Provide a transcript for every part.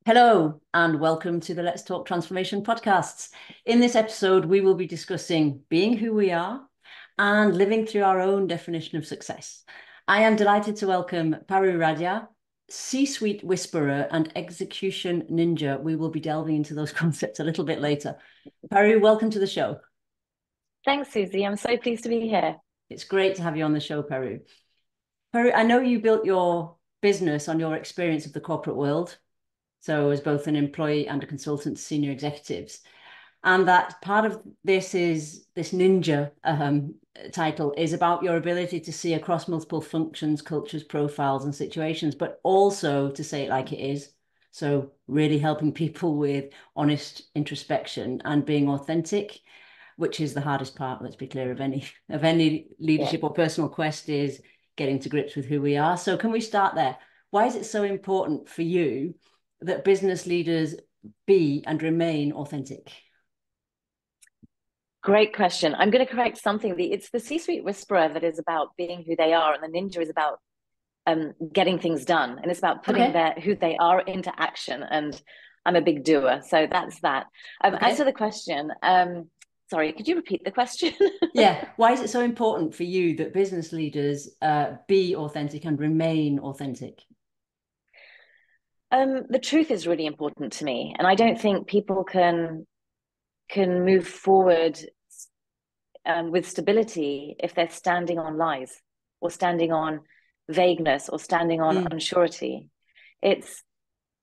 Hello, and welcome to the Let's Talk Transformation podcasts. In this episode, we will be discussing being who we are and living through our own definition of success. I am delighted to welcome Paru Radia, C-suite whisperer and execution ninja. We will be delving into those concepts a little bit later. Paru, welcome to the show. Thanks, Susie. I'm so pleased to be here. It's great to have you on the show, Paru. Paru, I know you built your business on your experience of the corporate world. So as both an employee and a consultant to senior executives. And that part of this ninja title is about your ability to see across multiple functions, cultures, profiles, and situations, but also to say it like it is. So really helping people with honest introspection and being authentic, which is the hardest part, let's be clear, of any Yeah. leadership or personal quest, is getting to grips with who we are. So can we start there? Why is it so important for you that business leaders be and remain authentic? Great question. I'm going to correct something. It's the C-suite whisperer that is about being who they are, and the ninja is about getting things done, and it's about putting Okay. who they are into action. And I'm a big doer, so that's that. As to Okay. the question, sorry, could you repeat the question? Yeah. Why is it so important for you that business leaders be authentic and remain authentic? The truth is really important to me, and I don't think people can move forward with stability if they're standing on lies or standing on vagueness or standing on Mm, unsurety. It's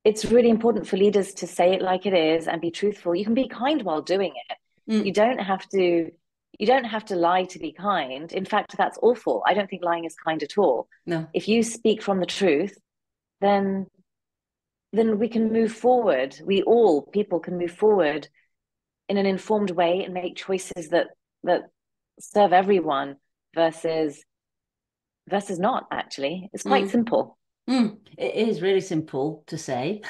it's really important for leaders to say it like it is and be truthful. You can be kind while doing it. You mm, don't have to you don't have to lie to be kind. In fact, that's awful. I don't think lying is kind at all. no. If you speak from the truth, then we can move forward. People can move forward in an informed way and make choices that serve everyone versus not actually. It's quite Mm, simple. It is really simple to say,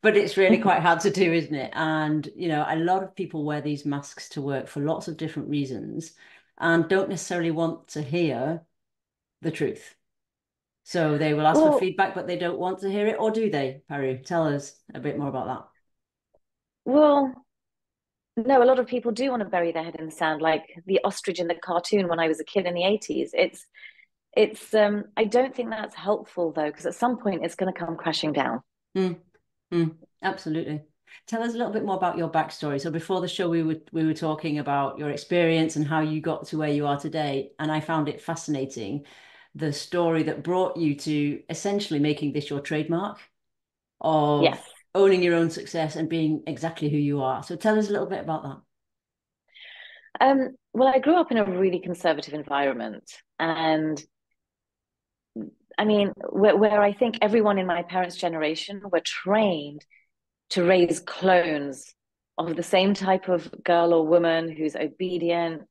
but it's really quite hard to do, isn't it? And, a lot of people wear these masks to work for lots of different reasons and don't necessarily want to hear the truth. So they will ask for Well, feedback, but they don't want to hear it, or do they, Paru? Tell us a bit more about well, no, a lot of people do want to bury their head in the sand, like the ostrich in the cartoon when I was a kid in the 80s. It's I don't think that's helpful though, because at some point it's going to come crashing down. that. Absolutely. Tell us a little bit more about your backstory. So before the show, we were talking about your experience and how you got to where you are today, and I found it fascinating, the story that brought you to essentially making this your trademark of Yes. owning your own success and being exactly who you are. So tell us a little bit about that. Well, I grew up in a really conservative environment, and I mean, where I think everyone in my parents' generation were trained to raise clones of the same type of girl or woman who's obedient,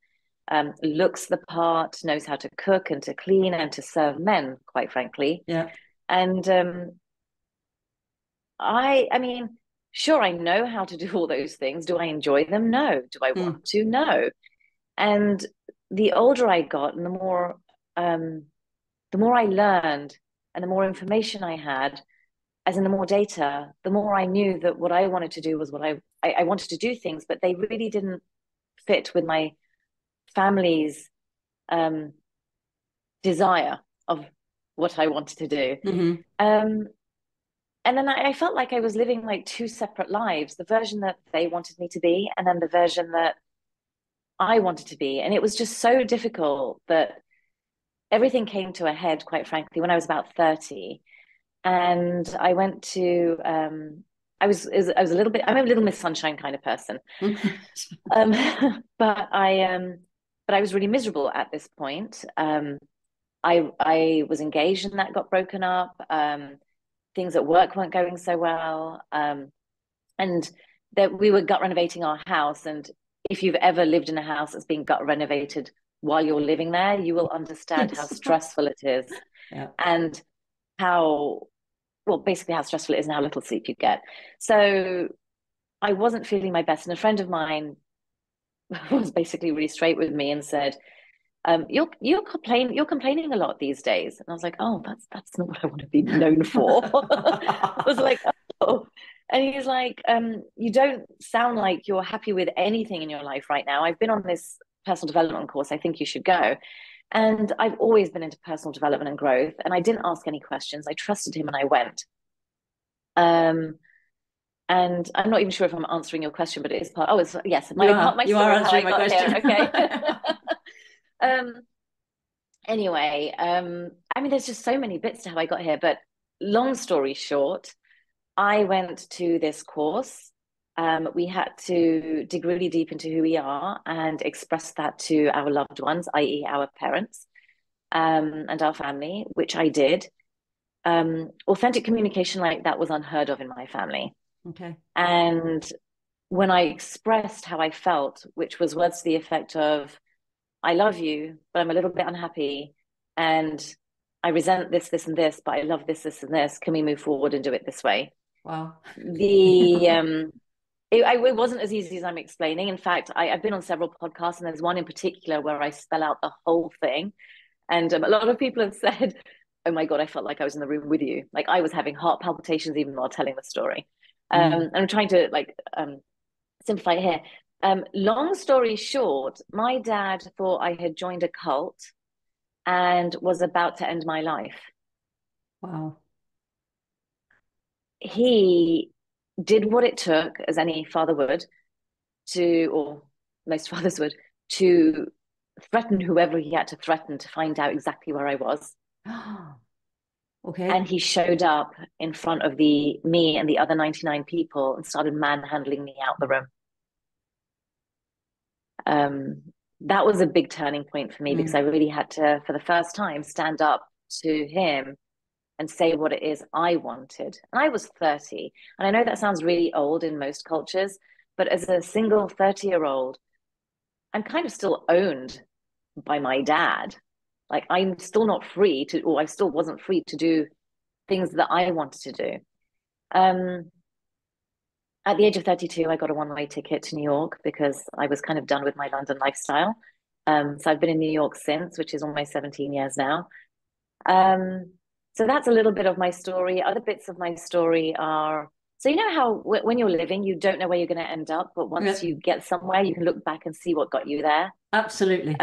looks the part, knows how to cook and to clean and to serve men, quite frankly. Yeah. And I mean, sure, I know how to do all those things. Do I enjoy them? No. Do I Mm, want to? No. And the older I got, and um, the more I learned, and the more information I had, as in the more data, the more I knew that what I wanted to do was I wanted to do things, but they really didn't fit with my family's um, desire of what I wanted to do. hmm Um, and then I felt like I was living like two separate lives, the version that they wanted me to be, and then the version that I wanted to be. And it was just so difficult that everything came to a head, quite frankly, when I was about 30. And I went to I was a little bit, I'm a little Miss Sunshine kind of person. Um, but I was really miserable at this point. I was engaged and that got broken up. Things at work weren't going so well. And that we were gut renovating our house. And if you've ever lived in a house that's being gut renovated while you're living there, you will understand how Yes. stressful it is Yeah. and how, well, basically how stressful it is and how little sleep you get. So I wasn't feeling my best. And a friend of mine was basically really straight with me and said, you're complaining a lot these days. And I was like, oh, that's not what I want to be known for. I was like, oh. And he's like, you don't sound like you're happy with anything in your life right now. I've been on this personal development course. I think you should go. And I've always been into personal development and growth. And I didn't ask any questions. I trusted him and I went. Um, and I'm not even sure if I'm answering your question, but it is part. Oh, it's yes, my part, my You are story, how I answering my got question. here. Okay. um, anyway, I mean, there's just so many bits to how I got here. But long story short, I went to this course. We had to dig really deep into who we are and express that to our loved ones, i.e., our parents, and our family, which I did. Authentic communication like that was unheard of in my family. Okay. And when I expressed how I felt, which was words to the effect of, I love you, but I'm a little bit unhappy. And I resent this, this, and this, but I love this, this, and this. Can we move forward and do it this way? Wow. It wasn't as easy as I'm explaining. In fact, I've been on several podcasts, and there's one in particular where I spell out the whole thing. And a lot of people have said, "Oh my God, I felt like I was in the room with you. Like I was having heart palpitations even while telling the story." And I'm trying to simplify it here. Long story short, my dad thought I had joined a cult and was about to end my life. Wow. He did what it took, as any father would, or most fathers would, to threaten whoever he had to threaten to find out exactly where I was. Okay. And he showed up in front of me and the other 99 people and started manhandling me out the room. Um, that was a big turning point for me because I really had to, for the first time, stand up to him and say what it is I wanted. And I was 30. And I know that sounds really old in most cultures, but as a single 30-year-old, I'm kind of still owned by my dad. Like I'm still not free to, or I still wasn't free to do things that I wanted to do. Um, at the age of 32, I got a one-way ticket to New York because I was kind of done with my London lifestyle. So I've been in New York since, which is almost 17 years now. Um, so that's a little bit of my story. Other bits of my story are, so you know how when you're living, you don't know where you're going to end up, but once Yeah, you get somewhere, you can look back and see what got you there. absolutely.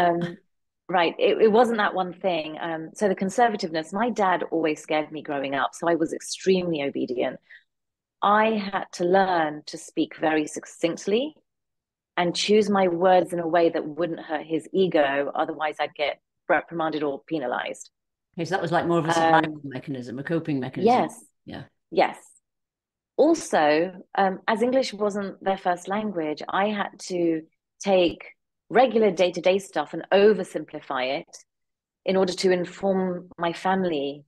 Right. It wasn't that one thing. So the conservativeness, my dad always scared me growing up, so I was extremely obedient. I had to learn to speak very succinctly and choose my words in a way that wouldn't hurt his ego. Otherwise, I'd get reprimanded or penalized. Okay, so that was like more of a survival mechanism, a coping mechanism. Yes, Yeah. yes. Also, as English wasn't their first language, I had to take regular day-to-day stuff and oversimplify it in order to inform my family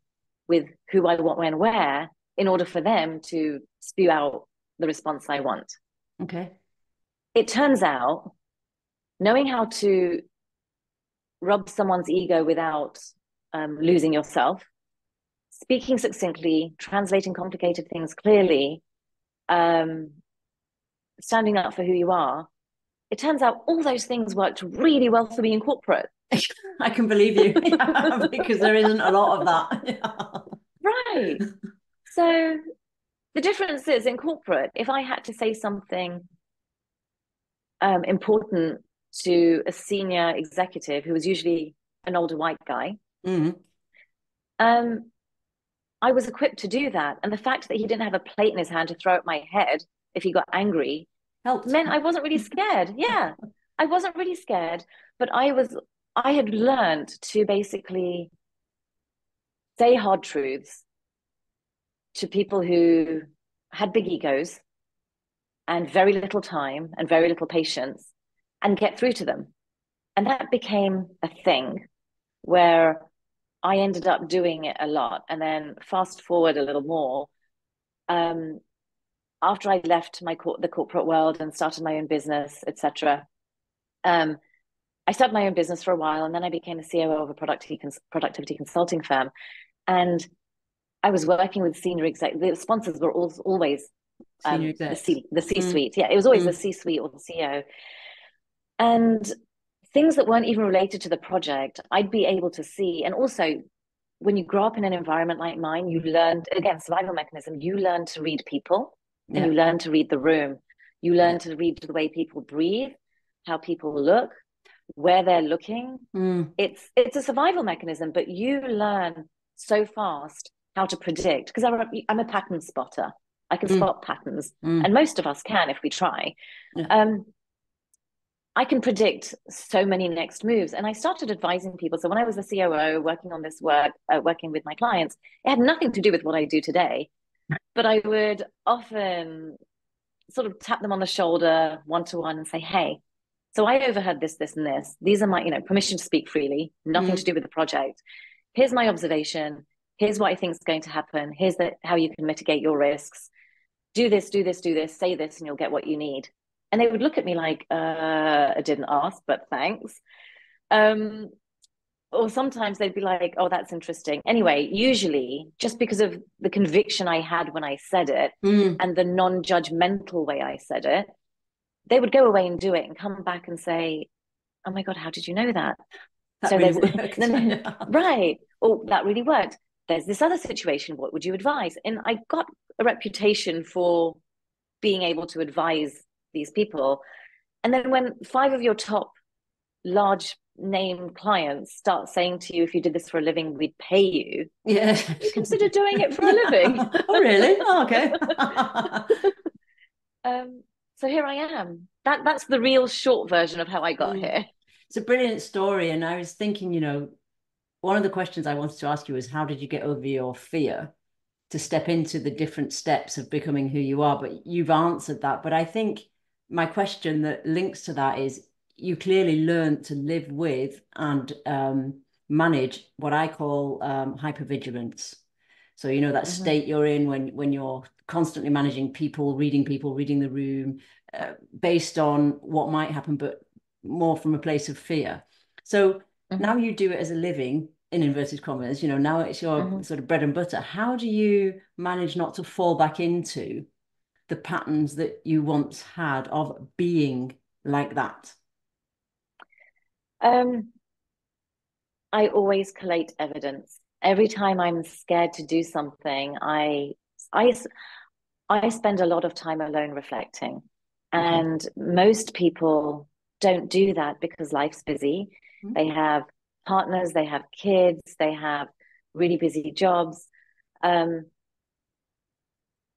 with who I want, when, where, in order for them to spew out the response I want. Okay. It turns out knowing how to rub someone's ego without losing yourself, speaking succinctly, translating complicated things clearly, um, standing up for who you are, it turns out all those things worked really well for me in corporate. I can believe you because there isn't a lot of that. Right. So the difference is in corporate, if I had to say something important to a senior executive who was usually an older white guy, um, I was equipped to do that. And the fact that he didn't have a plate in his hand to throw at my head if he got angry Helped. meant I wasn't really scared. Yeah, I wasn't really scared, but I had learned to basically say hard truths to people who had big egos and very little time and very little patience and get through to them. And that became a thing where I ended up doing it a lot. And then fast forward a little more, after I left the corporate world and started my own business, etc. I started my own business for a while, and then I became the COO of a productivity consulting firm. And I was working with senior exec. The sponsors were always Senior execs. the C suite. Yeah, it was always the C suite or the CEO. And things that weren't even related to the project, I'd be able to see. And also, when you grow up in an environment like mine, you learn, again, survival mechanism, you learn to read people. and Yeah. you learn to read the room. You learn Yeah. to read the way people breathe, how people look, where they're looking. Mm, It's a survival mechanism, but you learn so fast how to predict, because I'm a pattern spotter. I can mm, spot patterns, and mm. most of us can if we try. Yeah. Um, I can predict so many next moves. And I started advising people. So when I was the COO working on this work, working with my clients, it had nothing to do with what I do today. But I would often sort of tap them on the shoulder one to one and say, hey, so I overheard this, this, and this. These are my, permission to speak freely, nothing to Mm. do with the project. Here's my observation. Here's what I think is going to happen. Here's how you can mitigate your risks. Do this, do this, do this, say this, and you'll get what you need. And they would look at me like, I didn't ask, but thanks. Um, or sometimes they'd be like, oh, that's interesting. Anyway, usually just because of the conviction I had when I said it Mm. and the non-judgmental way I said it, they would go away and do it and come back and say, oh my God, how did you know that? That So really there's, worked. Yeah. right. Oh, that really worked. There's this other situation. What would you advise? And I got a reputation for being able to advise these people. And then when five of your top large name clients start saying to you, if you did this for a living, we'd pay you, Yeah. you consider doing it for a living. Oh, really? Oh, okay. um, so here I am. That's the real short version of how I got Mm. here. It's a brilliant story. And I was thinking, one of the questions I wanted to ask you was how did you get over your fear to step into the different steps of becoming who you are? But you've answered that. But I think my question that links to that is you clearly learned to live with and manage what I call hypervigilance. So, that Mm-hmm. state you're in when you're constantly managing people, reading the room, based on what might happen, but more from a place of fear. So Mm-hmm. now you do it as a living, in inverted commas, now it's your Mm-hmm. sort of bread and butter. How do you manage not to fall back into the patterns that you once had of being like that? Um, I always collate evidence. Every time I'm scared to do something, I I spend a lot of time alone reflecting. Okay. And most people don't do that because life's busy. Mm, They have partners, they have kids, they have really busy jobs. Um,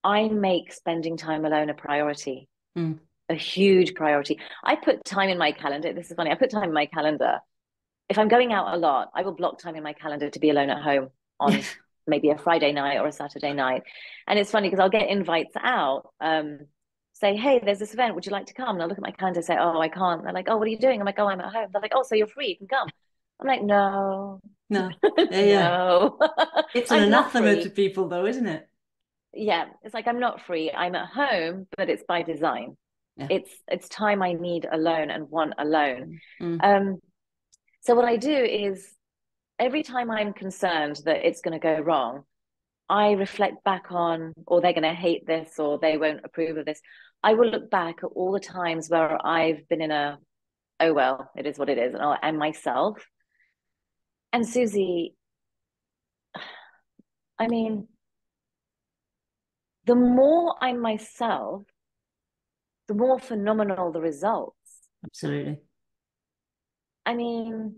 I make spending time alone a priority, mm. a huge priority. I put time in my calendar. This is funny. I put time in my calendar. If I'm going out a lot, I will block time in my calendar to be alone at home on Yes. maybe a Friday night or a Saturday night. And it's funny because I'll get invites out, say, hey, there's this event. Would you like to come? And I'll look at my calendar and say, oh, I can't. And they're like, oh, what are you doing? I'm like, oh, I'm at home. They're like, oh, so you're free. You can come. I'm like, no, No. Yeah, yeah. no, It's an I'm not anathema to free. people, though, isn't it? Yeah, it's like I'm not free. I'm at home, but it's by design. Yeah. It's time I need alone and want alone. Mm, Um, so what I do is every time I'm concerned that it's going to go wrong, I reflect back on, or they're going to hate this, or they won't approve of this. I will look back at all the times where I've been in oh, well, it is what it is, and myself. And Susie, I mean, the more I'm myself, the more phenomenal the results. absolutely. I mean,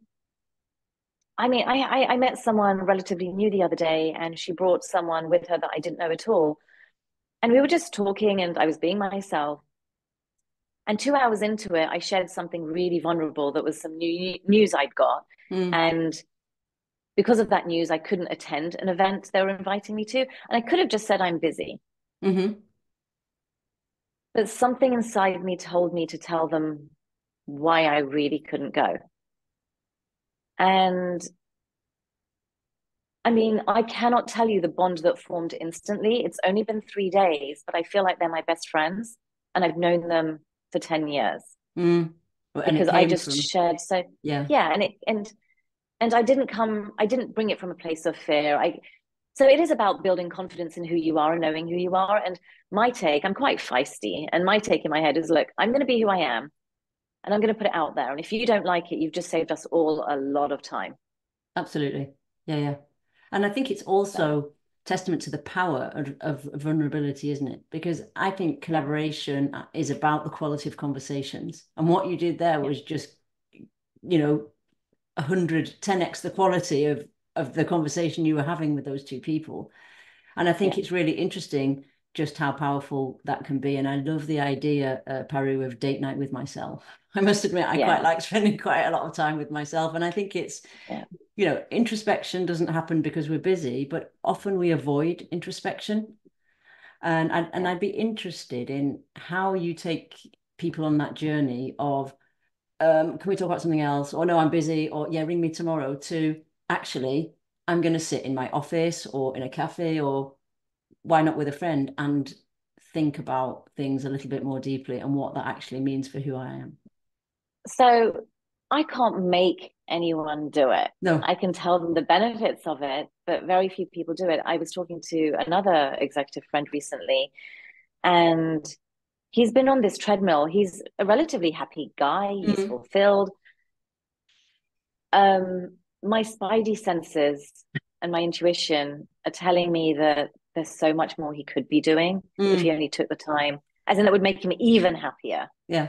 I met someone relatively new the other day, and she brought someone with her that I didn't know at all. And we were just talking, and I was being myself. And 2 hours into it, I shared something really vulnerable that was some new news I'd got. Mm, And because of that news, I couldn't attend an event they were inviting me to. And I could have just said, I'm busy. mm-hmm. But something inside me told me to tell them why I really couldn't go. And I mean, I cannot tell you the bond that formed instantly. It's only been 3 days, but I feel like they're my best friends. And I've known them for 10 years Mm. Well, and it because I came just from, shared so, yeah, yeah. And I didn't bring it from a place of fear. So it is about building confidence in who you are and knowing who you are. And my take, I'm quite feisty, and my take in my head is, look, I'm going to be who I am, and I'm going to put it out there. And if you don't like it, you've just saved us all a lot of time. absolutely. Yeah, yeah. And I think it's So, also testament to the power of vulnerability, isn't it? Because I think collaboration is about the quality of conversations. And what you did there was just, 10x the quality of the conversation you were having with those two people. And I think it's really interesting just how powerful that can be. And I love the idea, Paru, of date night with myself. I must admit, I quite like spending quite a lot of time with myself. And I think it's, introspection doesn't happen because we're busy, but often we avoid introspection. And I'd be interested in how you take people on that journey of, can we talk about something else? Or no, I'm busy, or ring me tomorrow, to actually, I'm going to sit in my office or in a cafe, or why not with a friend, and think about things a little bit more deeply and what that actually means for who I am. So I can't make anyone do it. No. I can tell them the benefits of it, but very few people do it. I was talking to another executive friend recently, and he's been on this treadmill. He's a relatively happy guy. He's fulfilled. My spidey senses and my intuition are telling me that there's so much more he could be doing if he only took the time, as in that would make him even happier. Yeah.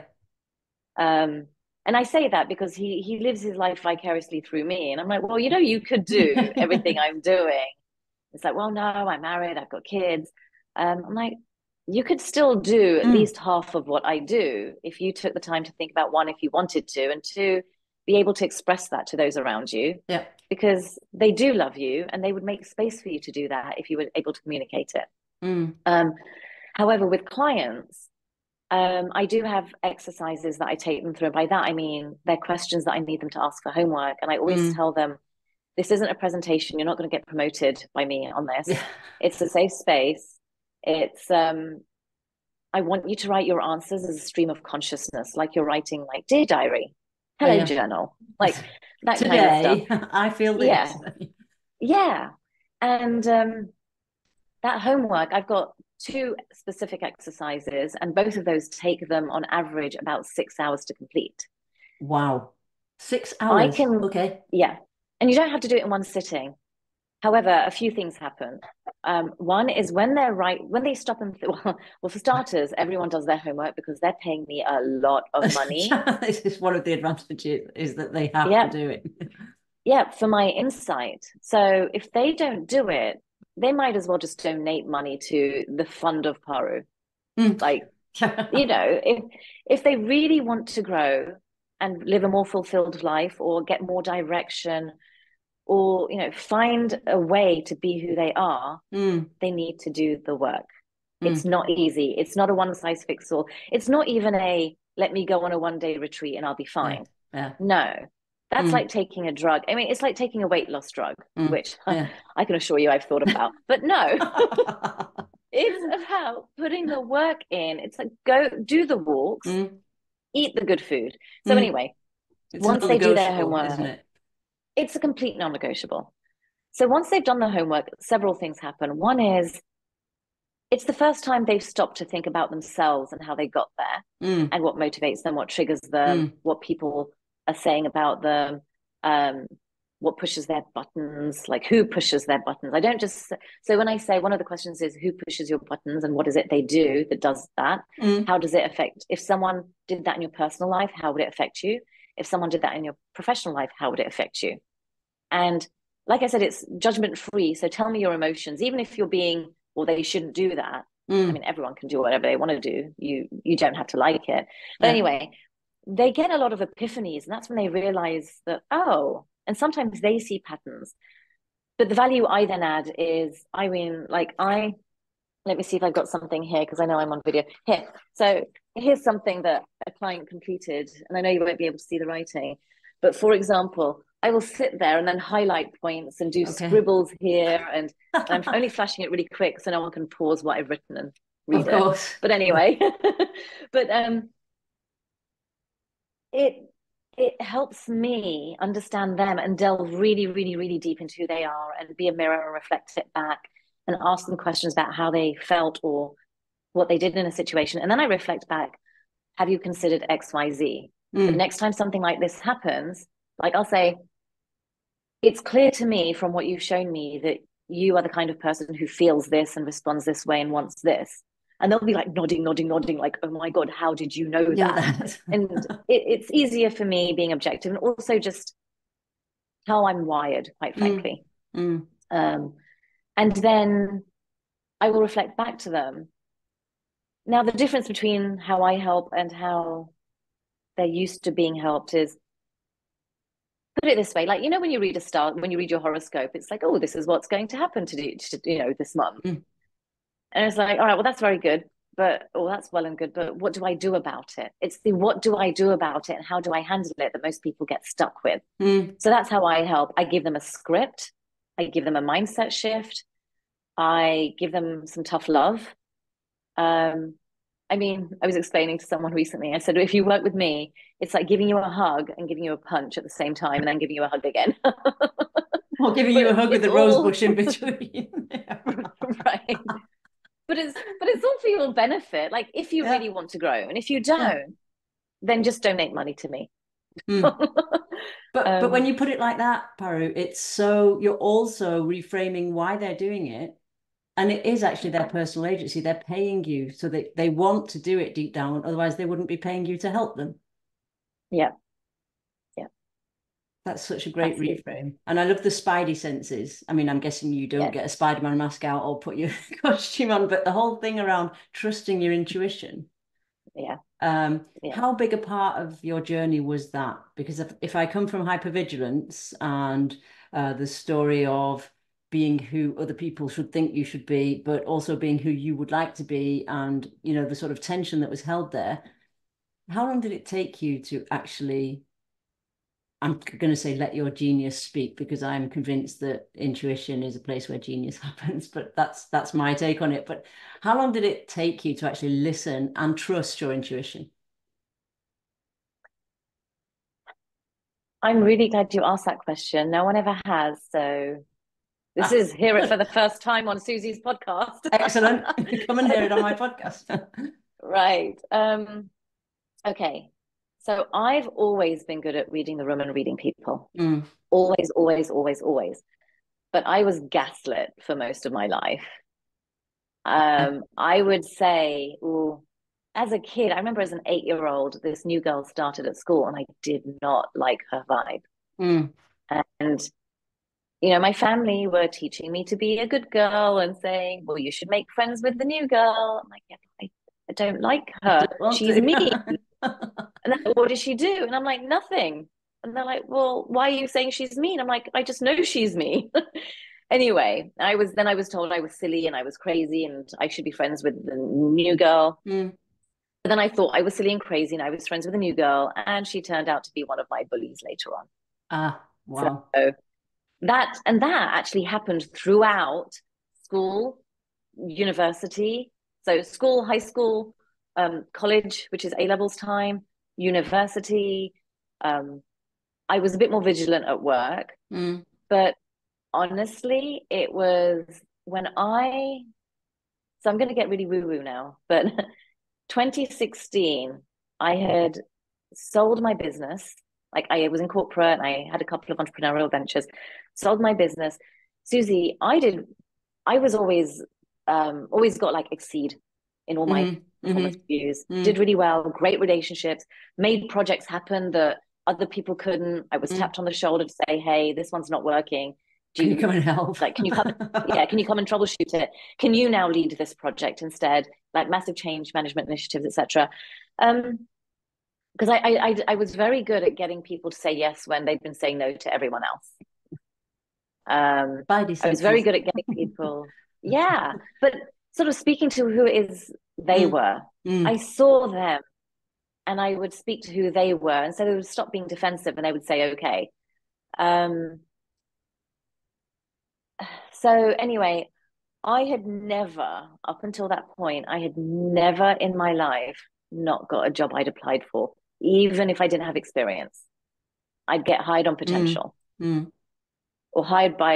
And I say that because he lives his life vicariously through me. And I'm like, well, you could do everything I'm doing. It's like, well, no, I'm married, I've got kids. I'm like, you could still do at least half of what I do if you took the time to think about, one, if you wanted to, and two, be able to express that to those around you. Yeah. Because they do love you and they would make space for you to do that if you were able to communicate it. However, with clients, I do have exercises that I take them through. By that, I mean, they're questions that I need them to ask for homework. And I always tell them, this isn't a presentation. You're not going to get promoted by me on this. Yeah. It's a safe space. It's, I want you to write your answers as a stream of consciousness, like you're writing, like, dear diary, hello journal, like that Today, kind of stuff. I feel this. Yeah. And that homework, I've got 2 specific exercises, and both of those take them on average about 6 hours to complete. Wow. 6 hours. Okay. Yeah. And you don't have to do it in one sitting. However, a few things happen. One is when they stop and well, for starters, everyone does their homework because they're paying me a lot of money. This is one of the advantages, is that they have to do it. Yeah, for my insight. So if they don't do it, they might as well just donate money to the fund of Paru. Like, if they really want to grow and live a more fulfilled life, or get more direction, or find a way to be who they are, they need to do the work. It's not easy. It's not a one size fits all. It's not even a let me go on a 1-day retreat and I'll be fine. No, that's like taking a drug. I mean, it's like taking a weight loss drug, which I can assure you I've thought about. But no, it's about putting the work in. It's like, go do the walks, eat the good food. So anyway, once they do their homework, isn't it? It's a complete non-negotiable. So once they've done the homework, several things happen. One is, it's the first time they've stopped to think about themselves and how they got there, and what motivates them, what triggers them, what people are saying about them, what pushes their buttons, like who pushes their buttons. I don't just, so when I say, one of the questions is, who pushes your buttons and what is it they do that does that? How does it affect, if someone did that in your personal life, how would it affect you? If someone did that in your professional life, how would it affect you? And like I said, it's judgment free. So tell me your emotions, even if you're being, well, they shouldn't do that. I mean, everyone can do whatever they want to do. You don't have to like it. But anyway, they get a lot of epiphanies, and that's when they realize that, and sometimes they see patterns. But the value I then add is, Irene, let me see if I've got something here, because I know I'm on video. Here. So here's something that a client completed, and I know you won't be able to see the writing. But for example, I will sit there and then highlight points and do scribbles here. And I'm only flashing it really quick so no one can pause what I've written and read it. But anyway, but it helps me understand them and delve really, really, really deep into who they are, and be a mirror and reflect it back, and ask them questions about how they felt or what they did in a situation. And then I reflect back, have you considered XYZ? The next time something like this happens, like I'll say, it's clear to me from what you've shown me that you are the kind of person who feels this and responds this way and wants this. And they'll be like nodding, nodding, nodding, like, oh my God, how did you know Yeah, that? that. And it's easier for me being objective, and also just how I'm wired, quite Mm, frankly. mm, And then I will reflect back to them. Now, the difference between how I help and how they're used to being helped is, put it this way, like, when you read when you read your horoscope, it's like, oh, this is what's going to happen this month. mm, And it's like, all right, well, that's very good, but, oh, that's well and good, but what do I do about it? It's the what do I do about it and how do I handle it that most people get stuck with. mm. So that's how I help. I give them a script, I give them a mindset shift, I give them some tough love. Um, I mean, I was explaining to someone recently, I said, if you work with me, it's like giving you a hug and giving you a punch at the same time and then giving you a hug again. Or giving you a But hug with it's a rose all bush in between. right. But it's all for your benefit. Like, if you Yeah, really want to grow, and if you yeah. don't, then just donate money to me. Mm. But when um, you put it like that, Paru, it's so you're also reframing why they're doing it. And it is actually their personal agency. They're paying you so that they want to do it deep down. Otherwise, they wouldn't be paying you to help them. yeah, yeah, That's such a great absolutely. reframe. And I love the spidey senses. I mean, I'm guessing you don't Yes, get a Spider-Man mask out or put your costume on, but the whole thing around trusting your intuition. yeah, yeah. How big a part of your journey was that? Because if I come from hypervigilance and the story of being who other people should think you should be, but also being who you would like to be, and the sort of tension that was held there, how long did it take you to actually, I'm going to say, let your genius speak, because I'm convinced that intuition is a place where genius happens, but that's my take on it. But how long did it take you to actually listen and trust your intuition? I'm really glad you asked that question. No one ever has. So this Ah, is hear it for good. the first time on Susie's podcast. Excellent. Come and hear it on my podcast. Right. Okay. So I've always been good at reading the room and reading people. Mm. Always, always, always, always. But I was gaslit for most of my life. I would say, ooh, as a kid, I remember as an 8-year-old, this new girl started at school and I did not like her vibe. Mm. And, my family were teaching me to be a good girl and saying, well, you should make friends with the new girl. I'm like, yeah, I don't like I her. don't want She's mean. to. And they're like, what does she do? And I'm like, nothing. And they're like, well, why are you saying she's mean? I'm like, I just know she's mean. Anyway, I was told I was silly and I was crazy and I should be friends with the new girl. Mm. But then I thought I was silly and crazy and I was friends with a new girl, and she turned out to be one of my bullies later on. Ah, So wow. that actually happened throughout school, university. So school, high school, college, which is A levels time, university. Um, I was a bit more vigilant at work, Mm. but honestly, it was when so I'm going to get really woo woo now, but 2016, I had sold my business. Like, I was in corporate, and I had a couple of entrepreneurial ventures, sold my business. Susie, I was always got like exceed in all my Mm. performance Mm. reviews, did Mm. really well, great relationships, made projects happen that other people couldn't. I was Mm. tapped on the shoulder to say, hey, this one's not working. Do Can you come you and help? can you come? Yeah, can you come and troubleshoot it? Can you now lead this project instead? Like, massive change management initiatives, etc. Because I was very good at getting people to say yes when they'd been saying no to everyone else. Spidey I was very senses. good at getting people, yeah, but sort of speaking to who it is they Mm. were. I Mm. saw them and I would speak to who they were. And so they would stop being defensive and they would say, okay. Um, so anyway, I had never, up until that point, I had never in my life not got a job I'd applied for, even if I didn't have experience. I'd get hired on Mm. potential, Mm. or hired by,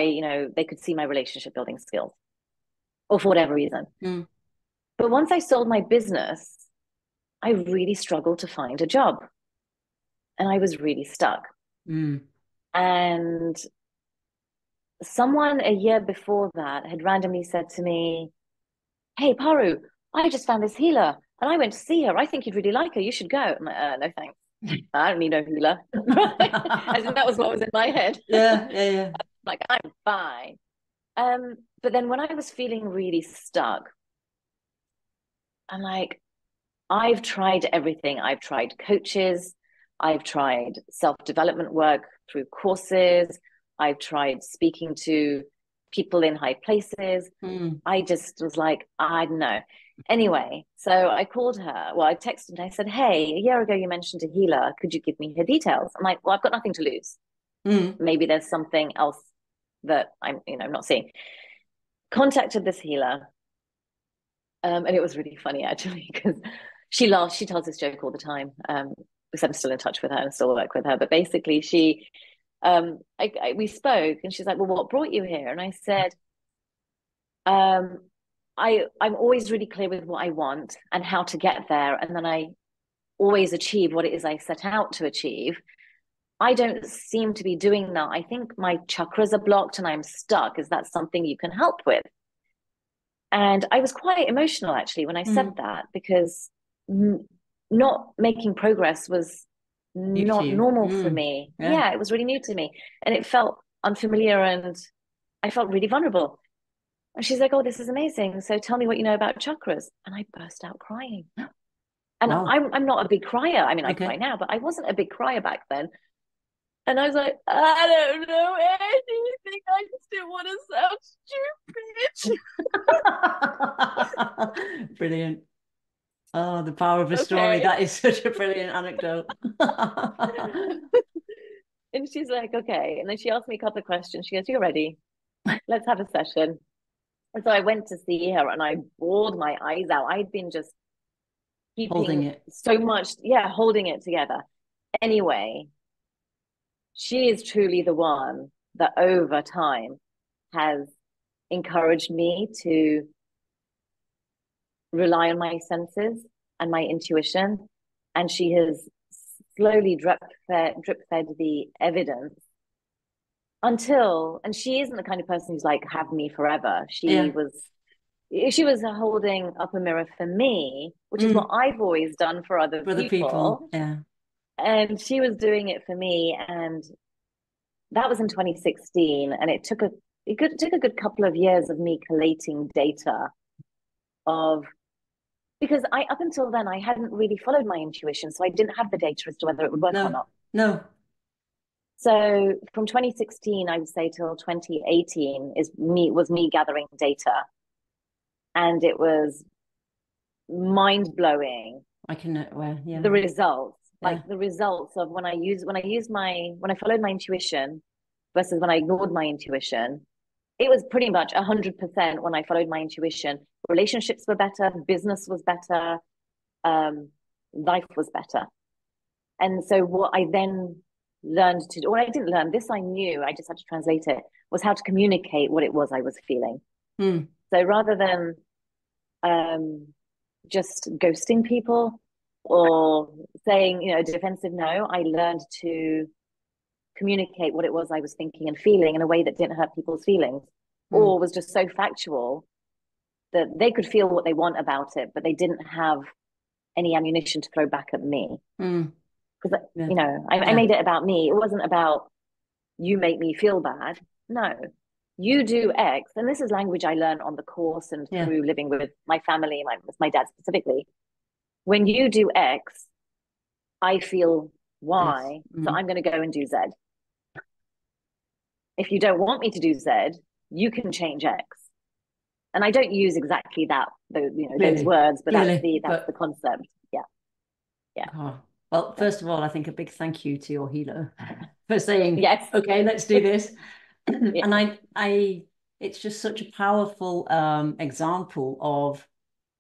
they could see my relationship building skills, or for whatever reason. Mm. But once I sold my business, I really struggled to find a job and I was really stuck. Mm. And someone a year before that had randomly said to me, "Hey, Paru, I just found this healer and I went to see her. I think you'd really like her. You should go." I'm like, no, thanks. I don't need no healer. As in, that was what was in my head. Yeah, yeah, yeah. Like, I'm fine. But then when I was feeling really stuck, I'm like, I've tried everything. I've tried coaches, I've tried self-development work through courses, I've tried speaking to people in high places. Mm. I just was like, I don't know. Anyway, so I called her. Well, I texted and I said, "Hey, a year ago you mentioned a healer. Could you give me her details?" I'm like, "Well, I've got nothing to lose. Mm. Maybe there's something else that I'm not seeing." Contacted this healer. And it was really funny actually because she laughs. She tells this joke all the time. Because I'm still in touch with her and still work with her. But basically, we spoke, and she's like, "Well, what brought you here?" And I said, um, I'm always really clear with what I want and how to get there, and then I always achieve what it is I set out to achieve. I don't seem to be doing that. I think my chakras are blocked and I'm stuck. Is that something you can help with? And I was quite emotional actually when I said Mm. that because not making progress was New to not you. normal for Mm. me. Yeah. Yeah, it was really new to me. And it felt unfamiliar and I felt really vulnerable. And she's like, "Oh, this is amazing. So tell me what you know about chakras." And I burst out crying. And Wow. I'm not a big crier. I mean, I cry Okay. now, but I wasn't a big crier back then. And I was like, "I don't know anything. I just didn't want to sound stupid." Brilliant. Oh, the power of a story. Okay. That is such a brilliant anecdote. And she's like, "Okay." And then she asked me a couple of questions. She goes, "You're ready. Let's have a session." And so I went to see her and I bawled my eyes out. I'd been just Holding keeping it. so much, yeah, holding it together. Anyway, she is truly the one that over time has encouraged me to rely on my senses and my intuition. And she has slowly drip fed the evidence until, and she isn't the kind of person who's like, "Have me forever." Yeah. She was holding up a mirror for me, which is what Mm. I've always done for other For the people. people. Yeah. And she was doing it for me. And that was in 2016. And it took a good couple of years of me collating data of, because up until then, I hadn't really followed my intuition. So I didn't have the data as to whether it would work or No. not. No. So from 2016, I would say till 2018 was me gathering data. And it was mind blowing, I can well, yeah. the results, like Yeah. the results of when I followed my intuition versus when I ignored my intuition. It was pretty much 100% when I followed my intuition. Relationships were better, business was better, um, life was better. And so what I then learned to do, or I didn't learn this, I knew, I just had to translate it, was how to communicate what it was I was feeling. Mm. So rather than um, just ghosting people or saying, a defensive no, I learned to communicate what it was I was thinking and feeling in a way that didn't hurt people's feelings Mm. or was just so factual that they could feel what they want about it, but they didn't have any ammunition to throw back at me. Mm. Because, Yeah. I Yeah. made it about me. It wasn't about you make me feel bad. No, you do X. And this is language I learned on the course and Yeah. through living with my family, my dad specifically. When you do X, I feel This. Y, so Mm. I'm going to go and do Z. If you don't want me to do Z, you can change X. And I don't use exactly those Clearly. words, but Clearly. that's the But concept. Yeah, yeah. oh. Well, So, first of all, I think a big thank you to your healer for saying, yes, okay, let's do this. And yeah, it's just such a powerful example of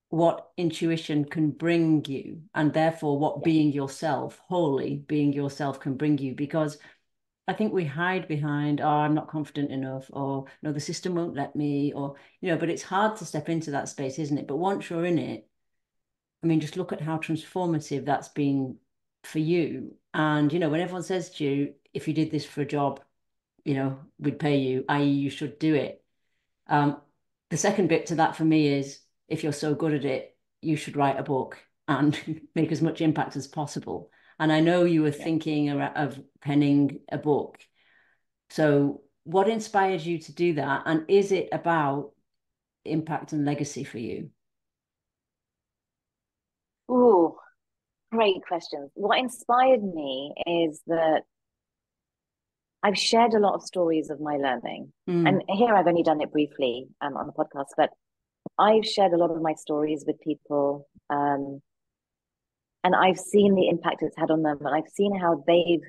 what intuition can bring you, and therefore what yeah, being yourself, wholly being yourself, can bring you. Because I think we hide behind, oh, I'm not confident enough, or no, the system won't let me, or, but it's hard to step into that space, isn't it? But once you're in it, I mean, just look at how transformative that's been for you. And, when everyone says to you, if you did this for a job, we'd pay you, i.e. you should do it. The second bit to that for me is, if you're so good at it, you should write a book and make as much impact as possible. And I know you were Yeah. thinking of penning a book. So what inspired you to do that? And is it about impact and legacy for you? Ooh, great questions. What inspired me is that I've shared a lot of stories of my learning. Mm, And here I've only done it briefly on the podcast, but I've shared a lot of my stories with people. And I've seen the impact it's had on them. And I've seen how they've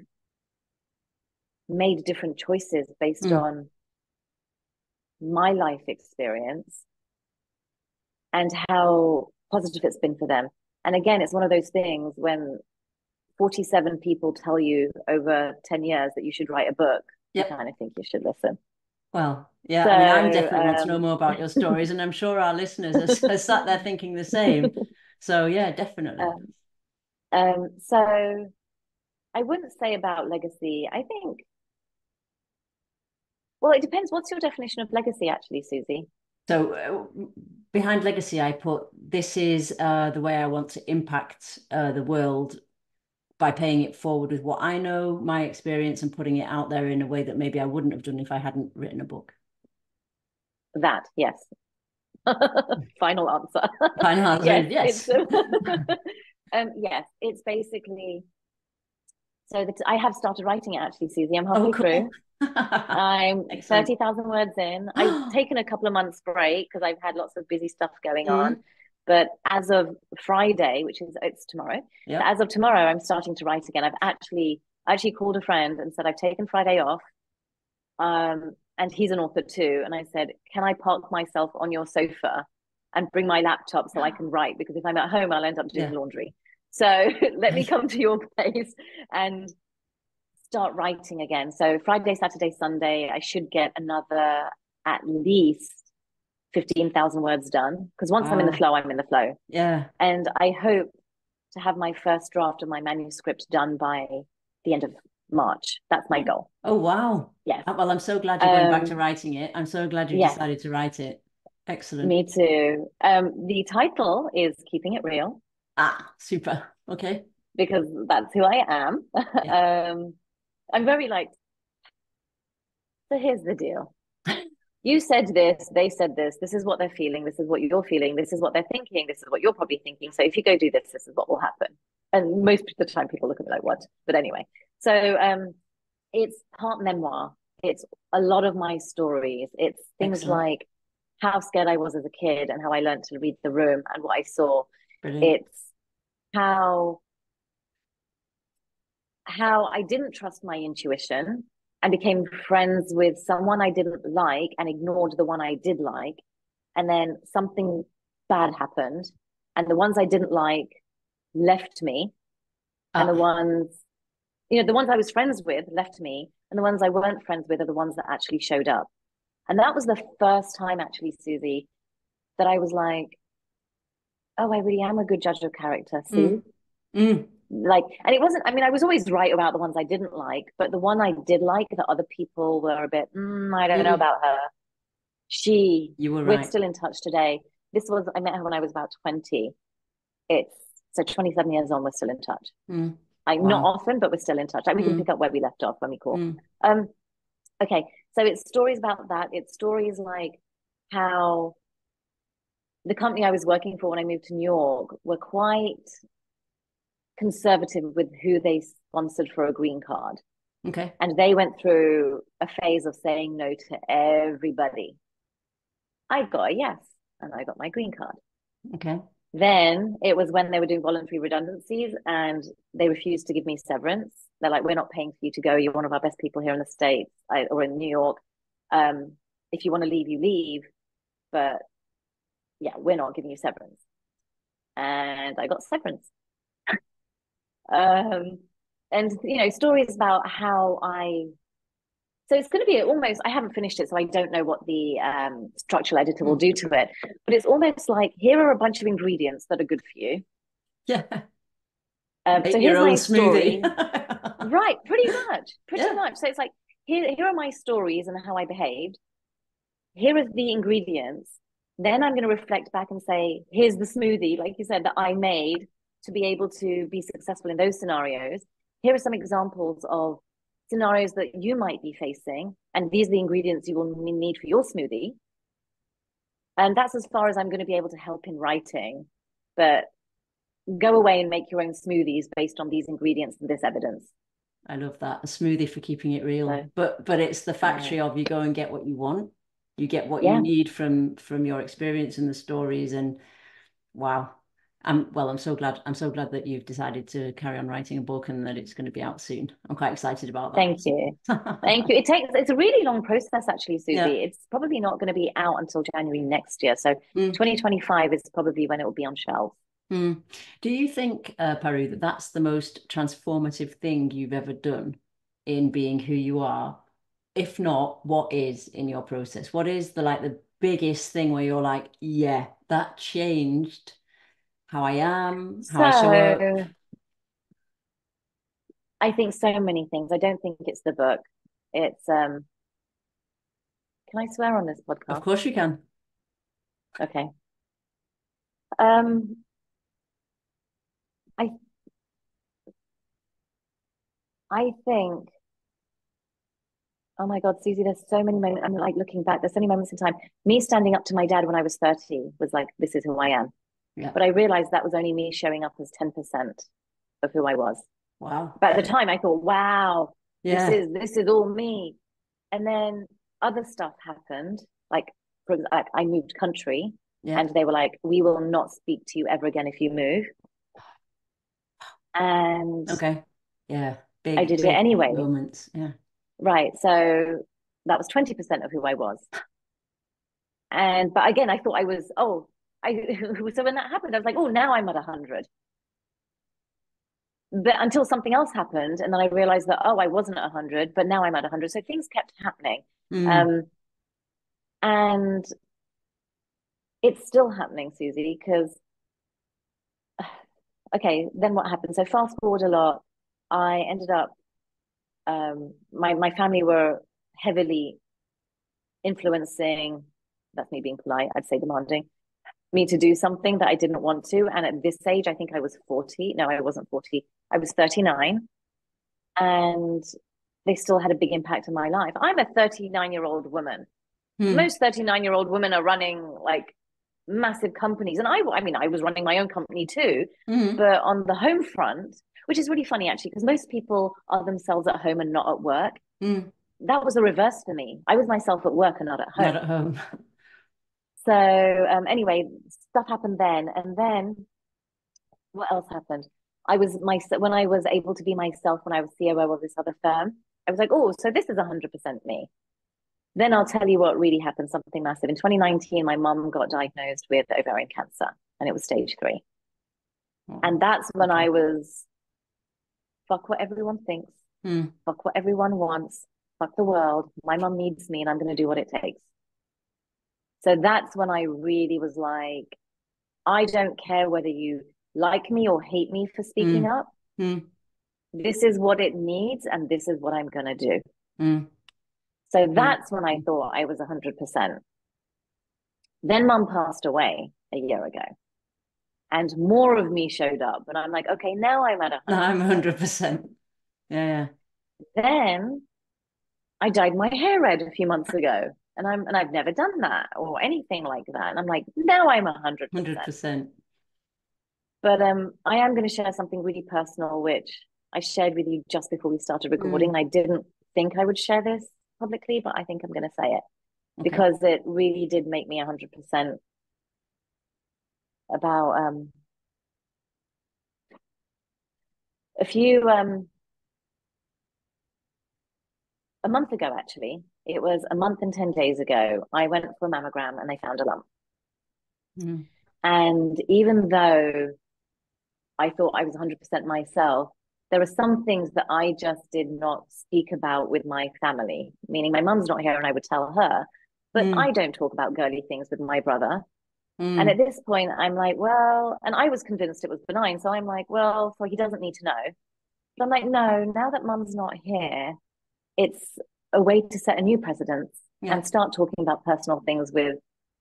made different choices based mm, on my life experience and how positive it's been for them. And again, it's one of those things when 47 people tell you over 10 years that you should write a book, you yep. kind of think you should listen. Well, yeah, So, I mean, I'm definitely want to know more about your stories, and I'm sure our listeners are sat there thinking the same. So, yeah, definitely. um, so I wouldn't say about legacy. I think, well, it depends. What's your definition of legacy, actually, Susie? So, behind legacy, I put this is the way I want to impact the world by paying it forward with what I know, my experience, and putting it out there in a way that maybe I wouldn't have done if I hadn't written a book. That, yes. Final answer. Final answer Yes, is it's yes. yes, it's basically so that I have started writing it actually, Susie. I'm Oh, halfway cool. through. I'm Excellent. 30,000 words in. I've taken a couple of months break because I've had lots of busy stuff going on. Mm, But as of Friday, which is it's tomorrow, so yep. as of tomorrow, I'm starting to write again. I actually called a friend and said I've taken Friday off. And he's an author too. And I said, can I park myself on your sofa and bring my laptop so I can write? Because if I'm at home, I'll end up doing Yeah. laundry. So let me come to your place and start writing again. So Friday, Saturday, Sunday, I should get another at least 15,000 words done. Because once I'm in the Wow. flow, I'm in the flow. Yeah. And I hope to have my first draft of my manuscript done by the end of March. That's my Oh, goal. oh, wow. Yes. Well, I'm so glad you're going back to Um, writing it. I'm so glad you've yes, decided to write it. Excellent. me too. The title is Keeping It Real Ah, super. Okay. because that's who I am. Yeah. I'm very like, so here's the deal. You said this, they said this is what they're feeling, this is what you're feeling, this is what they're thinking, this is what you're probably thinking. So if you go do this, this is what will happen. And most of the time people look at me like, what? But anyway, so it's part memoir. It's a lot of my stories. It's things Excellent. like how scared I was as a kid and how I learned to read the room and what I saw. Brilliant. It's how I didn't trust my intuition and became friends with someone I didn't like and ignored the one I did like. And then something bad happened, and the ones I didn't like left me, and Ah, the ones I was friends with left me, and the ones I weren't friends with are the ones that actually showed up. And that was the first time, actually, Susie, that I was like, oh, I really am a good judge of character. See, mm, mm, like, and it wasn't, I mean, I was always right about the ones I didn't like, but the one I did like that other people were a bit, I don't know mm. about her. You were We're right. still in touch today. I met her when I was about 20. It's so 27 years on, we're still in touch. Mm. Not Wow. often, but we're still in touch. Like we can Mm, pick up where we left off when we call. mm. Um, okay. So it's stories about that. It's stories like how the company I was working for when I moved to New York were quite conservative with who they sponsored for a green card. Okay. And they went through a phase of saying no to everybody. I got a yes, and I got my green card. Okay. Then it was when they were doing voluntary redundancies and they refused to give me severance. They're like, we're not paying for you to go. You're one of our best people here in the States or in New York. Um, if you want to leave, you leave. But yeah, we're not giving you severance. And I got severance. Um, and, stories about how so it's going to be almost, I haven't finished it, so I don't know what the structural editor will Mm. do to it. But it's almost like, here are a bunch of ingredients that are good for you. Yeah. So Make your here's own my smoothie. story. Right, pretty much, pretty Yeah. much. So it's like, here are my stories and how I behaved. Here are the ingredients. Then I'm going to reflect back and say, here's the smoothie, like you said, that I made to be able to be successful in those scenarios. Here are some examples of scenarios that you might be facing, and these are the ingredients you will need for your smoothie. And that's as far as I'm going to be able to help in writing. But go away and make your own smoothies based on these ingredients and this evidence. I love that. A smoothie for keeping it real. So, But it's the factory of you go and get what you want. You get what you yeah, need from your experience and the stories. And wow. I'm so glad. I'm so glad that you've decided to carry on writing a book and that it's going to be out soon. I'm quite excited about thank you. that. Thank you. It's a really long process, actually, Yeah. Susie. It's probably not going to be out until January next year. So Mm. 2025 is probably when it will be on shelves. Mm. Do you think, Paru, that that's the most transformative thing you've ever done in being who you are? If not, what is in your process? What is the biggest thing where you're like, yeah, that changed how I am, how I show up? So I think so many things. I don't think it's the book. It's can I swear on this Of podcast? course you can. Okay. Um I I think, oh my God, Susie, there's so many moments. I'm like looking back, there's so many moments in time. Me standing up to my dad when I was 30 was like, this is who I am. Yeah. But I realized that was only me showing up as 10% of who I was. Wow. But at the time I thought, wow, this Yeah. is this is all me. And then other stuff happened. Like, like I moved country Yeah. and they were like, we will not speak to you ever again if you move. And Okay. Yeah. I Big, did it big anyway. moments. Yeah. Right. So that was 20% of who I was. And but again, I thought I was, oh, I so when that happened, I was like, oh, now I'm at 100. But until something else happened, and then I realized that, oh, I wasn't at 100, but now I'm at 100. So things kept happening. Mm. Um, and it's still happening, Susie, because okay, then what happened? So fast forward a lot, I ended up my family were heavily influencing, that's me being polite, I'd say demanding, me to do something that I didn't want to. And at this age, I think I was 40. No, I wasn't 40. I was 39. And they still had a big impact on my life. I'm a 39-year-old woman. Mm. Most 39-year-old women are running like massive companies. And I mean, I was running my own company too, Mm. but on the home front, which is really funny actually, because most people are themselves at home and not at work. Mm. That was the reverse for me. I was myself at work and not at Not home. at home. So anyway, stuff happened then. And then what else happened? I was my when I was able to be myself when I was COO of this other firm, I was like, oh, so this is 100% me. Then I'll tell you what really happened, something massive. In 2019, my mum got diagnosed with ovarian cancer and it was stage 3. Oh, And that's when okay. I was, fuck what everyone thinks, Mm. fuck what everyone wants, fuck the world. My mum needs me and I'm going to do what it takes. So that's when I really was like, I don't care whether you like me or hate me for speaking Mm. up. Mm. This is what it needs and this is what I'm going to do. Mm. So Mm. that's when I thought I was 100%. Then mum passed away a year ago and more of me showed up. And I'm like, okay, now I'm at No, I'm 100%. 100%. Yeah. Then I dyed my hair red a few months ago. And I've never done that or anything like that. And I'm like, now I'm 100%. 100%. But I am going to share something really personal, which I shared with you just before we started recording. Mm. And I didn't think I would share this publicly, but I think I'm going to say it Okay. because it really did make me 100% about a few a month ago, actually. It was a month and 10 days ago. I went for a mammogram and they found a lump. Mm. And even though I thought I was 100% myself, there are some things that I just did not speak about with my family, meaning my mum's not here and I would tell her, but I Mm. don't talk about girly things with my brother. And at Mm. this point, I'm like, well, and I was convinced it was benign. So I'm like, well, so he doesn't need to know. But I'm like, no, now that mum's not here, it's a way to set a new precedent Yeah. and start talking about personal things with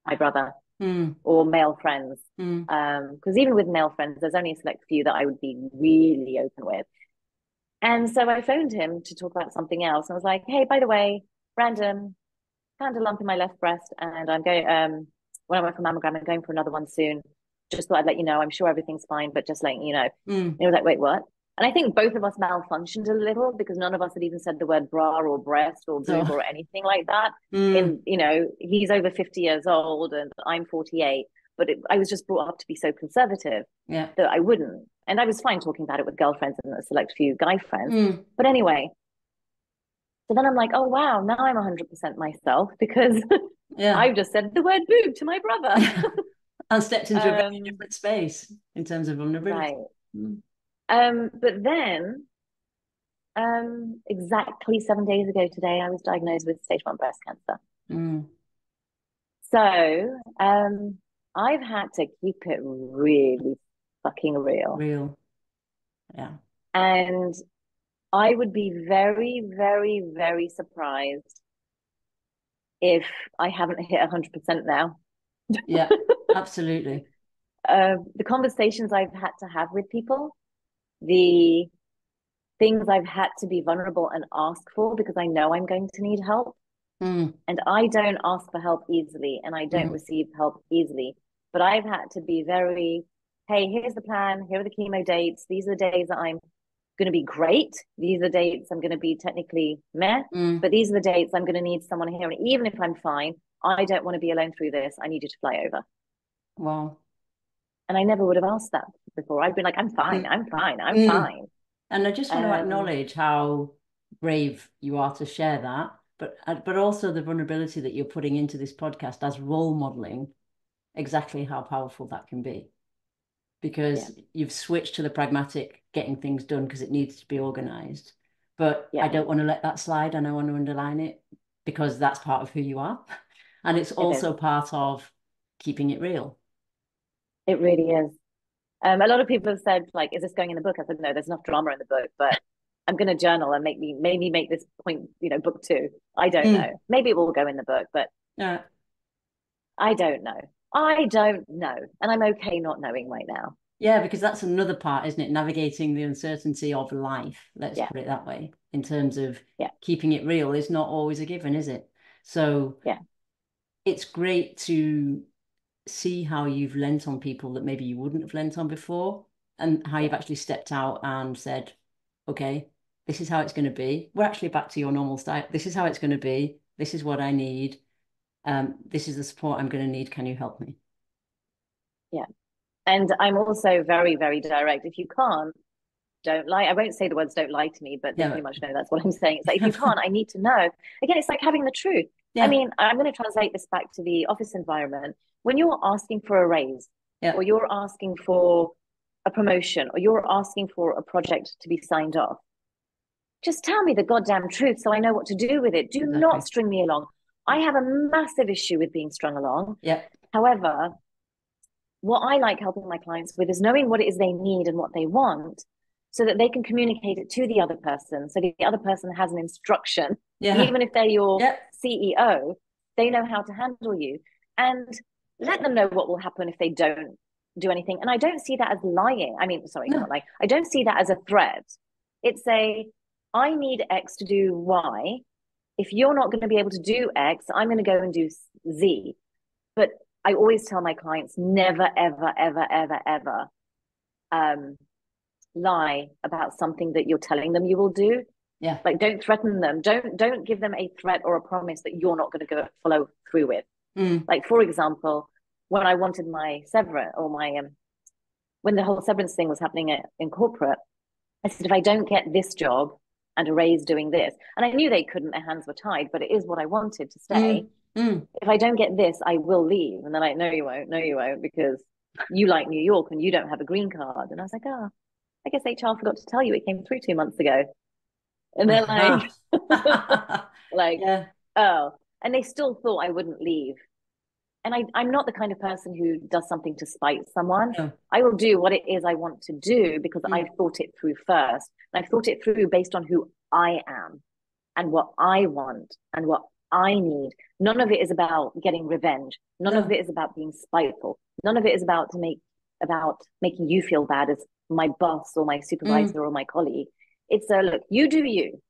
my brother Mm. or male friends. Mm. Because even with male friends, there's only a select few that I would be really open with. And so I phoned him to talk about something else. And I was like, hey, by the way, random, found a lump in my left breast, and I'm going, when I went for mammogram, I'm going for another one soon. Just thought I'd let you know. I'm sure everything's fine, but just letting you know. And Mm. he was like, wait, what? And I think both of us malfunctioned a little because none of us had even said the word bra or breast or So, boob or anything like that. mm. In, he's over 50 years old and I'm 48, but I was just brought up to be so conservative Yeah. that I wouldn't. And I was fine talking about it with girlfriends and a select few guy friends. Mm. But anyway, so then I'm like, oh, wow, now I'm 100% myself because Yeah. I've just said the word boob to my brother. And stepped into a very um, different space in terms of vulnerability. right. Mm. But then exactly 7 days ago today, I was diagnosed with stage 1 breast cancer. Mm. So I've had to keep it really fucking real. Real. Yeah. And I would be very, very, very surprised if I haven't hit 100% now. Yeah. Absolutely. The conversations I've had to have with people, the things I've had to be vulnerable and ask for because I know I'm going to need help. Mm. And I don't ask for help easily and I don't Mm. receive help easily. But I've had to be very, hey, here's the plan. Here are the chemo dates. These are the days that I'm going to be great. These are the dates I'm going to be technically meh. Mm. But these are the dates I'm going to need someone here. And even if I'm fine, I don't want to be alone through this. I need you to fly over. Wow. And I never would have asked that before. I'd been like, I'm fine. Mm. I'm fine. I'm Mm. fine. And I just want to Um, acknowledge how brave you are to share that, but also the vulnerability that you're putting into this podcast as role modeling exactly how powerful that can be. yeah, Because you've switched to the pragmatic getting things done because it needs to be organized. But I yeah, don't want to let that slide and I want to underline it because that's part of who you are. And it's it is. also part of keeping it real. It really is. A lot of people have said, like, is this going in the book? I said, no, there's enough drama in the book, but I'm going to journal and maybe make this point, book two. I don't Mm. know. Maybe it will go in the book, but Yeah. I don't know. I don't know. And I'm okay not knowing right now. Yeah, because that's another part, isn't it? Navigating the uncertainty of life, let's Yeah. put it that way, in terms of Yeah. keeping it real is not always a given, is it? So Yeah. it's great to see how you've lent on people that maybe you wouldn't have lent on before and how you've Yeah. actually stepped out and said, okay, this is how it's going to be. We're actually back to your normal style. This is how it's going to be. This is what I need. This is the support I'm going to need. Can you help me? Yeah. And I'm also very, very direct. If you can't, don't lie. I won't say the words don't lie to me, but they Yeah. pretty much know that's what I'm saying. It's like, if you can't, I need to know. Again, it's like having the truth. I Yeah. mean, I'm going to translate this back to the office environment. When you're asking for a raise, Yeah. or you're asking for a promotion, or you're asking for a project to be signed off, just tell me the goddamn truth so I know what to do with it. Do not Exactly. string me along. I have a massive issue with being strung along. Yeah. However, what I like helping my clients with is knowing what it is they need and what they want so that they can communicate it to the other person. So the other person has an instruction, Yeah. even if they're your Yeah. CEO, they know how to handle you and let them know what will happen if they don't do anything. And I don't see that as lying. I mean, sorry, No. not like I don't see that as a threat. It's I need X to do Y. If you're not going to be able to do X, I'm going to go and do Z. But I always tell my clients never, ever, ever, ever, ever um, lie about something that you're telling them you will do. Yeah. Like, don't threaten them. Don't give them a threat or a promise that you're not going to go follow through with. Mm. Like, for example, when I wanted my severance or my when the whole severance thing was happening in corporate, I said, if I don't get this job and a raise doing this, and I knew they couldn't, their hands were tied, but it is what I wanted to stay. Mm. Mm. If I don't get this, I will leave. And they're like, no, you won't, because you like New York and you don't have a green card. And I was like, oh, I guess HR forgot to tell you it came through 2 months ago. And they're like, like, Yeah. oh, and they still thought I wouldn't leave. And I'm not the kind of person who does something to spite someone. No. I will do what it is I want to do because Mm. I've thought it through first. And I've thought it through based on who I am. and what I want and what I need. None of it is about getting revenge. None of No, it is about being spiteful. None of it is about making you feel bad as my boss or my mm, supervisor or my colleague. It's a look, you do you.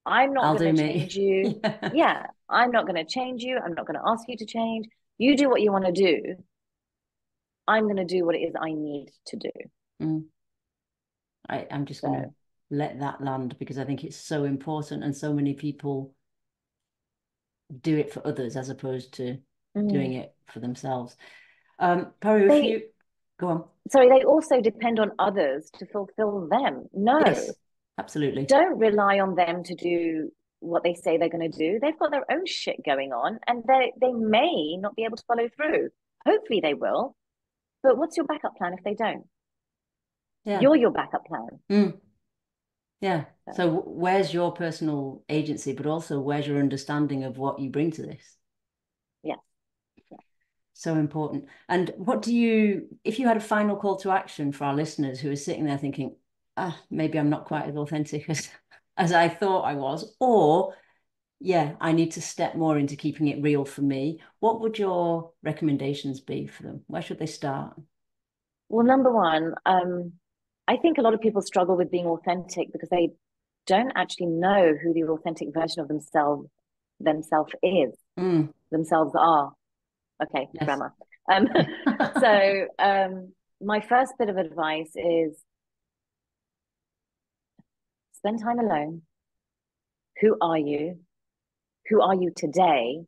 I'm not I'll going do to me. change you. Yeah. Yeah, I'm not going to change you. I'm not going to ask you to change. You do what you want to do. I'm going to do what it is I need to do. Mm. I'm just going to So, let that land because I think it's so important, and so many people do it for others as opposed to doing mm. it for themselves. Paru, if they you go on. sorry, they also depend on others to fulfill them. No, Yes, absolutely. don't rely on them to do what they say they're going to do. They've got their own shit going on, and they may not be able to follow through. Hopefully, they will. But what's your backup plan if they don't? Yeah. You're your backup plan. Mm. Yeah. So, So where's your personal agency, but also where's your understanding of what you bring to this? yeah, yeah. So important. And what do you, if you had a final call to action for our listeners who are sitting there thinking, ah, maybe I'm not quite as authentic as I thought I was, or yeah, I need to step more into keeping it real for me, what would your recommendations be for them? Where should they start? Well, number one, I think a lot of people struggle with being authentic because they don't actually know who the authentic version of themselves is, Mm, themselves are. Okay, yes. grammar. Um, so my first bit of advice is spend time alone. Who are you? Who are you today?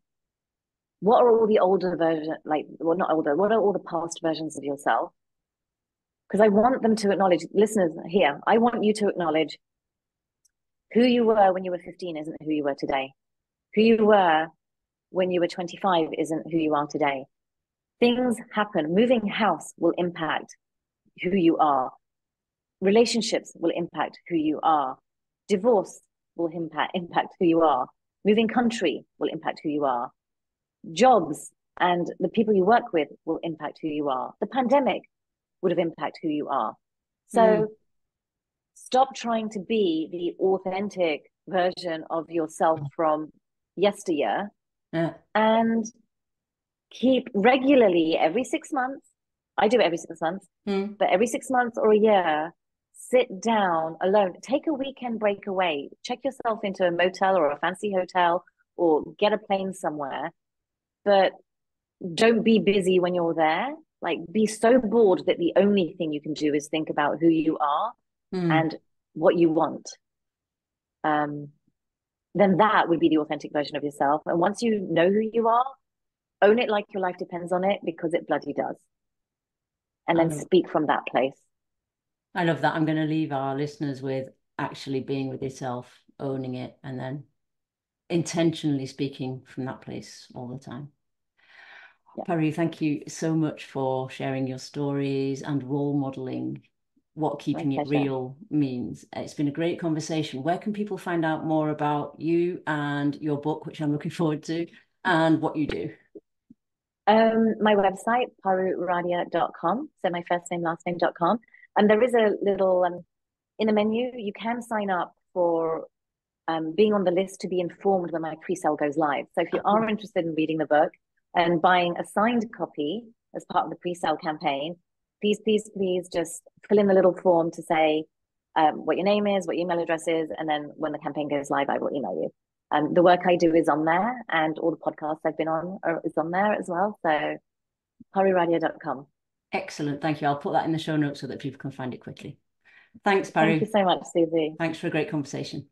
What are all the older version, like, well, not older, what are all the past versions of yourself? Because I want them to acknowledge, listeners here, I want you to acknowledge who you were when you were 15 isn't who you were today. Who you were when you were 25 isn't who you are today. Things happen. Moving house will impact who you are. Relationships will impact who you are. Divorce will impact who you are. Moving country will impact who you are. Jobs and the people you work with will impact who you are. The pandemic would have impacted who you are. Mm, So stop trying to be the authentic version of yourself from yesteryear yeah. and keep regularly every 6 months. I do it every 6 months, Mm, but every 6 months or a year, sit down alone. Take a weekend break away. Check yourself into a motel or a fancy hotel or get a plane somewhere. But don't be busy when you're there. Like, be so bored that the only thing you can do is think about who you are mm. and what you want. Um, then that would be the authentic version of yourself. And once you know who you are, own it like your life depends on it because it bloody does. And I then love, speak from that place. I love that. I'm going to leave our listeners with actually being with yourself, owning it, and then intentionally speaking from that place all the time. Yeah, Paru, thank you so much for sharing your stories and role modeling what my keeping it pleasure. real means. It's been a great conversation. Where can people find out more about you and your book, which I'm looking forward to, and what you do? My website, paruradia.com. So my first name, last name.com. And there is a little in the menu, you can sign up for being on the list to be informed when my pre-sale goes live. So if you are interested in reading the book and buying a signed copy as part of the pre-sale campaign, please, please, please just fill in the little form to say what your name is, what your email address is, and then when the campaign goes live, I will email you. The work I do is on there, and all the podcasts I've been on is on there as well. So paruradia.com. Excellent. Thank you. I'll put that in the show notes so that people can find it quickly. Thanks, Thank you Paru. so much, Susie. Thanks for a great conversation.